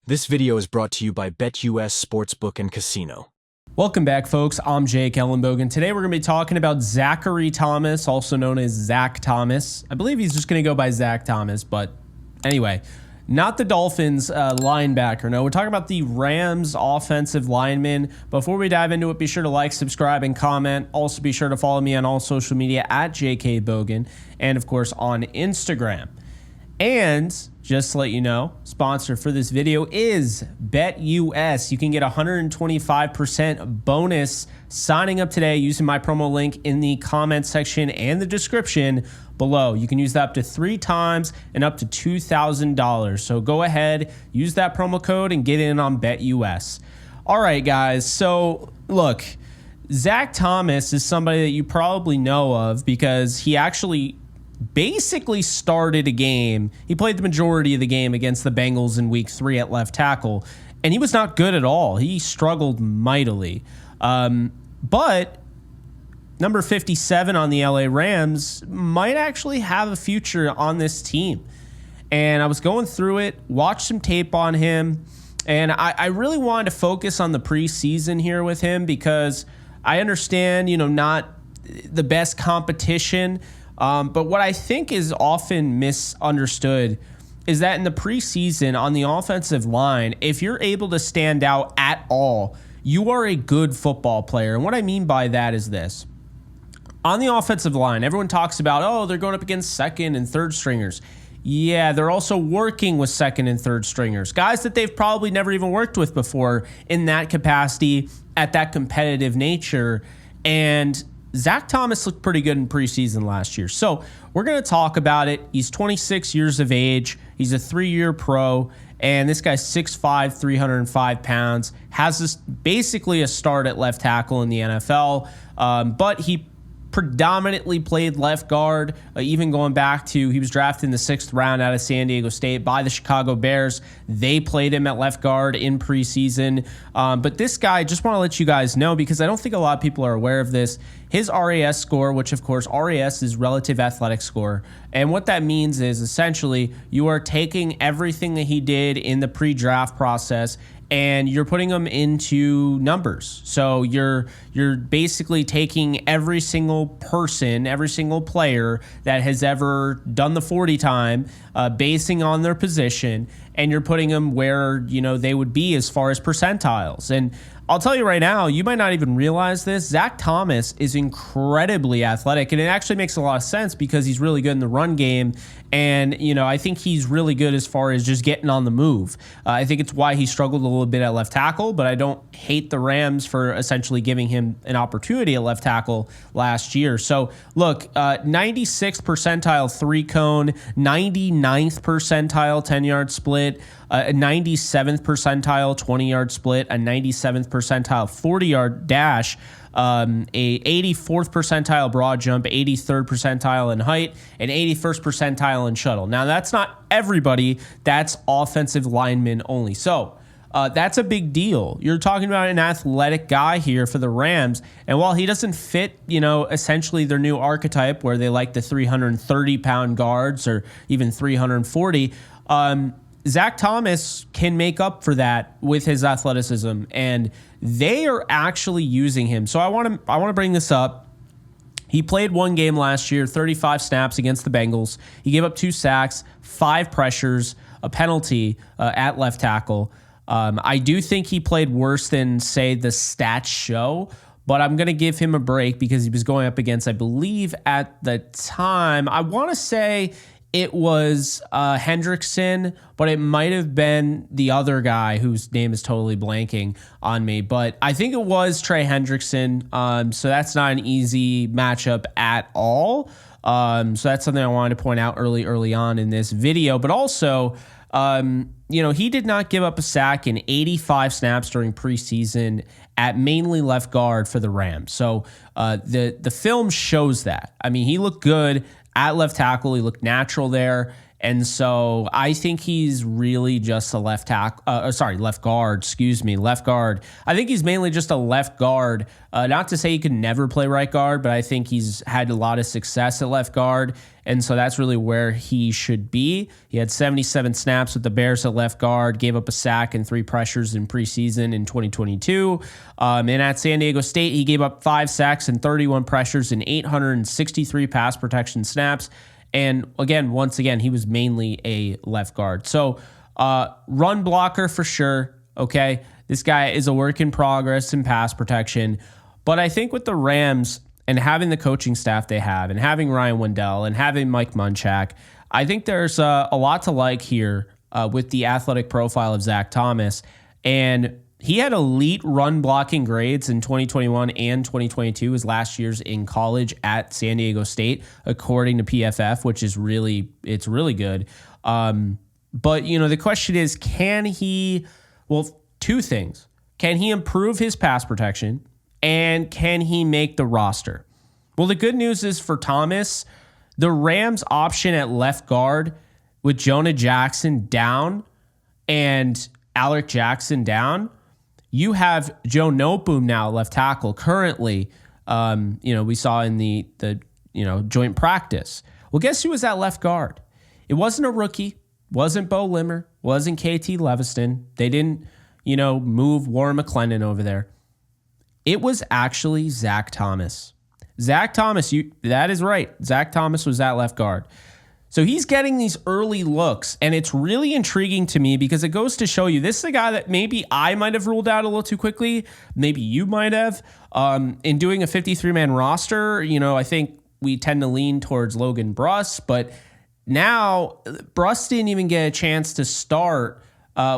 This video is brought to you by BetUS Sportsbook and Casino. Welcome back, folks. I'm Jake Ellenbogen. Today we're going to be talking about Zachary Thomas, also known as Zach Thomas. I believe he's just going to go by Zach Thomas, but anyway, not the Dolphins linebacker. No, we're talking about the Rams offensive lineman. Before we dive into it, be sure to like, subscribe, and comment. Also, be sure to follow me on all social media at JK Bogan and, of course, on Instagram. And just to let you know, sponsor for this video is BetUS. You can get 125% bonus signing up today using my promo link in the comment section and the description below. You can use that up to 3 times and up to $2,000. So go ahead, use that promo code and get in on BetUS. All right, guys. So look, Zach Thomas is somebody that you probably know of because he actually basically started a game. He played the majority of the game against the Bengals in week 3 at left tackle, and he was not good at all. He struggled mightily. But number 57 on the LA Rams might actually have a future on this team. And I was going through it, watched some tape on him, and I really wanted to focus on the preseason here with him because I understand, not the best competition. But what I think is often misunderstood is that in the preseason on the offensive line, if you're able to stand out at all, you are a good football player. And what I mean by that is this. On the offensive line, everyone talks about, they're going up against second and third stringers. Yeah, they're also working with second and third stringers, guys that they've probably never even worked with before in that capacity, at that competitive nature. And Zach Thomas looked pretty good in preseason last year. So we're going to talk about it. He's 26 years of age. He's a 3-year pro. And this guy's 6'5", 305 pounds. Has this basically a start at left tackle in the NFL. But he predominantly played left guard, even going back to he was drafted in the 6th round out of San Diego State by the Chicago Bears. They played him at left guard in preseason. But this guy, just want to let you guys know, because I don't think a lot of people are aware of this, his RAS score, which of course RAS is relative athletic score. And what that means is essentially you are taking everything that he did in the pre-draft process and you're putting them into numbers. So you're basically taking every single person, every single player that has ever done the 40 time, basing on their position, and you're putting them where they would be as far as percentiles. And I'll tell you right now, you might not even realize this. Zach Thomas is incredibly athletic, and it actually makes a lot of sense because he's really good in the run game. And, I think he's really good as far as just getting on the move. I think it's why he struggled a little bit at left tackle, but I don't hate the Rams for essentially giving him an opportunity at left tackle last year. So, look, 96th percentile 3-cone, 99th percentile 10-yard split, a 97th percentile 20-yard split, a 97th percentile 40-yard dash, a 84th percentile broad jump, 83rd percentile in height, and 81st percentile in shuttle. Now, that's not everybody. That's offensive linemen only. So that's a big deal. You're talking about an athletic guy here for the Rams. And while he doesn't fit, essentially their new archetype where they like the 330-pound guards or even 340, Zach Thomas can make up for that with his athleticism, and they are actually using him. So I want to bring this up. He played 1 game last year, 35 snaps against the Bengals. He gave up 2 sacks, 5 pressures, a penalty at left tackle. I do think he played worse than, say, the stats show, but I'm going to give him a break because he was going up against, I believe at the time, I want to say it was Hendrickson, but it might have been the other guy whose name is totally blanking on me. But I think it was Trey Hendrickson. So that's not an easy matchup at all. So that's something I wanted to point out early on in this video. But also, he did not give up a sack in 85 snaps during preseason at mainly left guard for the Rams. So the film shows that. I mean, he looked good at left tackle. He looked natural there. And so I think he's really just a left guard. Left guard. I think he's mainly just a left guard. Not to say he could never play right guard, but I think he's had a lot of success at left guard. And so that's really where he should be. He had 77 snaps with the Bears at left guard, gave up a sack and 3 pressures in preseason in 2022. And at San Diego State, he gave up 5 sacks and 31 pressures and 863 pass protection snaps. And once again, he was mainly a left guard. So run blocker for sure. Okay. This guy is a work in progress in pass protection. But I think with the Rams and having the coaching staff they have and having Ryan Wendell and having Mike Munchak, I think there's a lot to like here with the athletic profile of Zach Thomas. And he had elite run blocking grades in 2021 and 2022, his last years in college at San Diego State, according to PFF, which is really good. But, the question is, can he, two things. Can he improve his pass protection and can he make the roster? Well, the good news is for Thomas, the Rams option at left guard with Jonah Jackson down and Alec Jackson down, you have Joe Noteboom now left tackle currently. We saw in the joint practice. Well, guess who was at left guard? It wasn't a rookie. Wasn't Bo Limmer. Wasn't KT Leviston. They didn't, move Warren McClendon over there. It was actually Zach Thomas. Zach Thomas, that is right. Zach Thomas was at left guard. So he's getting these early looks, and it's really intriguing to me because it goes to show you this is a guy that maybe I might have ruled out a little too quickly. Maybe you might have. In doing a 53-man roster, I think we tend to lean towards Logan Bruss, but now Bruss didn't even get a chance to start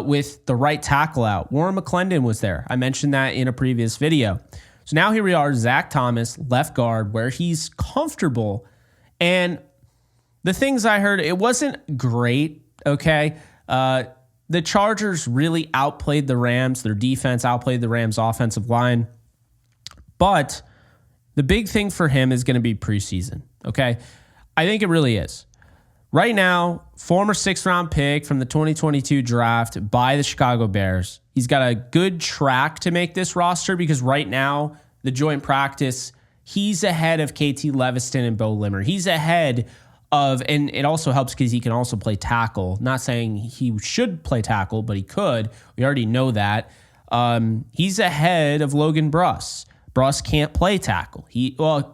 with the right tackle out. Warren McClendon was there. I mentioned that in a previous video. So now here we are, Zach Thomas, left guard, where he's comfortable. And the things I heard, it wasn't great, okay? The Chargers really outplayed the Rams. Their defense outplayed the Rams' offensive line. But the big thing for him is going to be preseason, okay? I think it really is. Right now, former 6th-round pick from the 2022 draft by the Chicago Bears. He's got a good track to make this roster because right now, the joint practice, he's ahead of KT Leviston and Bo Limmer. He's ahead of, and it also helps because he can also play tackle. Not saying he should play tackle, but he could. We already know that. He's ahead of Logan Bruss. Bruss can't play tackle.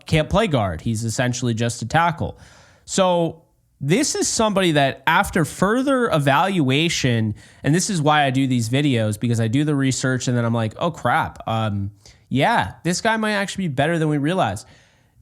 Can't play guard. He's essentially just a tackle. So this is somebody that after further evaluation, and this is why I do these videos, because I do the research and then I'm like, oh crap. This guy might actually be better than we realize.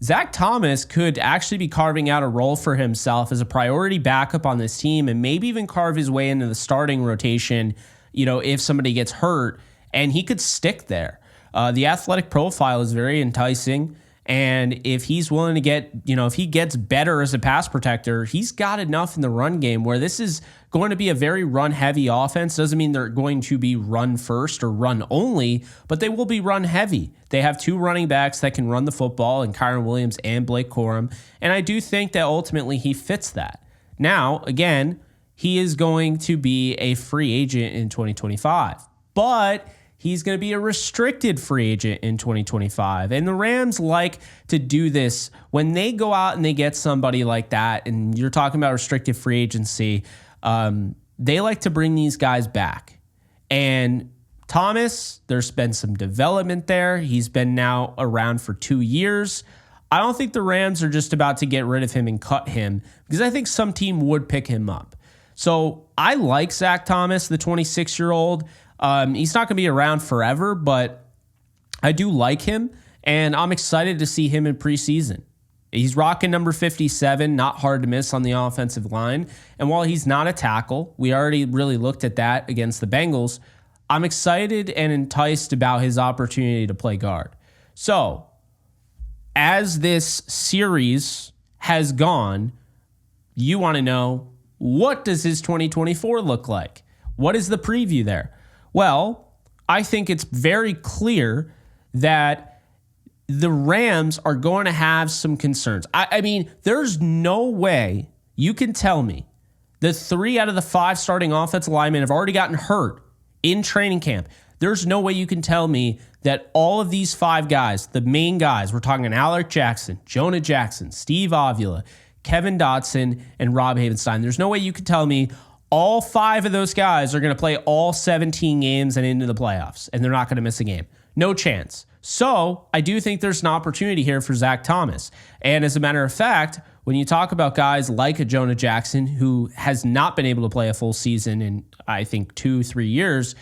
Zach Thomas could actually be carving out a role for himself as a priority backup on this team and maybe even carve his way into the starting rotation, if somebody gets hurt, and he could stick there. The athletic profile is very enticing. And if he's willing to get, if he gets better as a pass protector, he's got enough in the run game where this is going to be a very run-heavy offense. Doesn't mean they're going to be run first or run only, but they will be run heavy. They have 2 running backs that can run the football, in Kyron Williams and Blake Corum. And I do think that ultimately he fits that. Now, again, he is going to be a free agent in 2025, but he's going to be a restricted free agent in 2025. And the Rams like to do this when they go out and they get somebody like that. And you're talking about restricted free agency. They like to bring these guys back. And Thomas, there's been some development there. He's been now around for 2 years. I don't think the Rams are just about to get rid of him and cut him because I think some team would pick him up. So I like Zach Thomas, the 26-year-old. He's not going to be around forever, but I do like him, and I'm excited to see him in preseason. He's rocking number 57, not hard to miss on the offensive line. And while he's not a tackle, we already really looked at that against the Bengals, I'm excited and enticed about his opportunity to play guard. So, as this series has gone, you want to know, what does his 2024 look like? What is the preview there? Well, I think it's very clear that the Rams are going to have some concerns. I mean, there's no way you can tell me The 3 out of the 5 starting offensive linemen have already gotten hurt in training camp. There's no way you can tell me that all of these 5 guys, the main guys, we're talking Alec Jackson, Jonah Jackson, Steve Avila, Kevin Dotson, and Rob Havenstein. There's no way you can tell me all 5 of those guys are going to play all 17 games and into the playoffs, and they're not going to miss a game. No chance. So I do think there's an opportunity here for Zach Thomas. And as a matter of fact, when you talk about guys like a Jonah Jackson, who has not been able to play a full season in, I think, 2-3 years,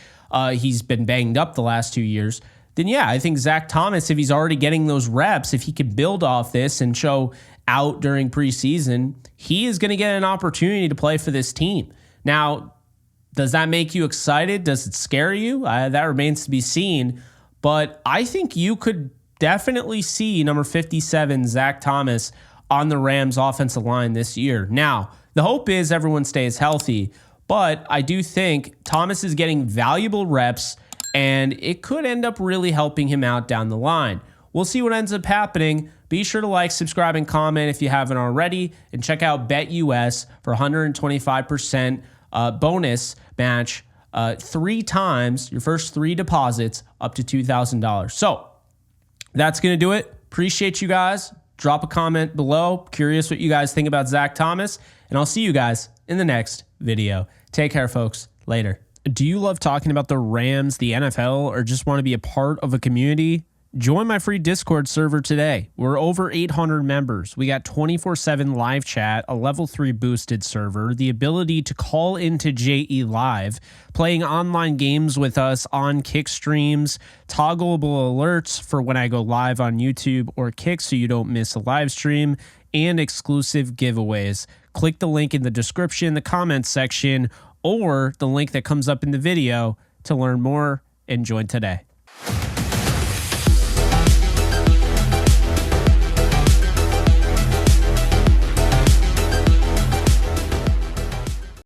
he's been banged up the last 2 years, then yeah, I think Zach Thomas, if he's already getting those reps, if he can build off this and show out during preseason, he is going to get an opportunity to play for this team. Now, does that make you excited? Does it scare you? That remains to be seen. But I think you could definitely see number 57, Zach Thomas, on the Rams offensive line this year. Now, the hope is everyone stays healthy, but I do think Thomas is getting valuable reps, and it could end up really helping him out down the line. We'll see what ends up happening. Be sure to like, subscribe, and comment if you haven't already, and check out BetUS for 125% bonus match 3 times your first 3 deposits up to $2,000. So that's going to do it. Appreciate you guys. Drop a comment below. Curious what you guys think about Zach Thomas, and I'll see you guys in the next video. Take care, folks. Later. Do you love talking about the Rams, the NFL, or just want to be a part of a community? Join my free Discord server today. We're over 800 members. We got 24/7 live chat, a level 3 boosted server, the ability to call into JE Live, playing online games with us on Kick streams, toggleable alerts for when I go live on YouTube or Kick so you don't miss a live stream, and exclusive giveaways. Click the link in the description, the comments section, or the link that comes up in the video to learn more and join today.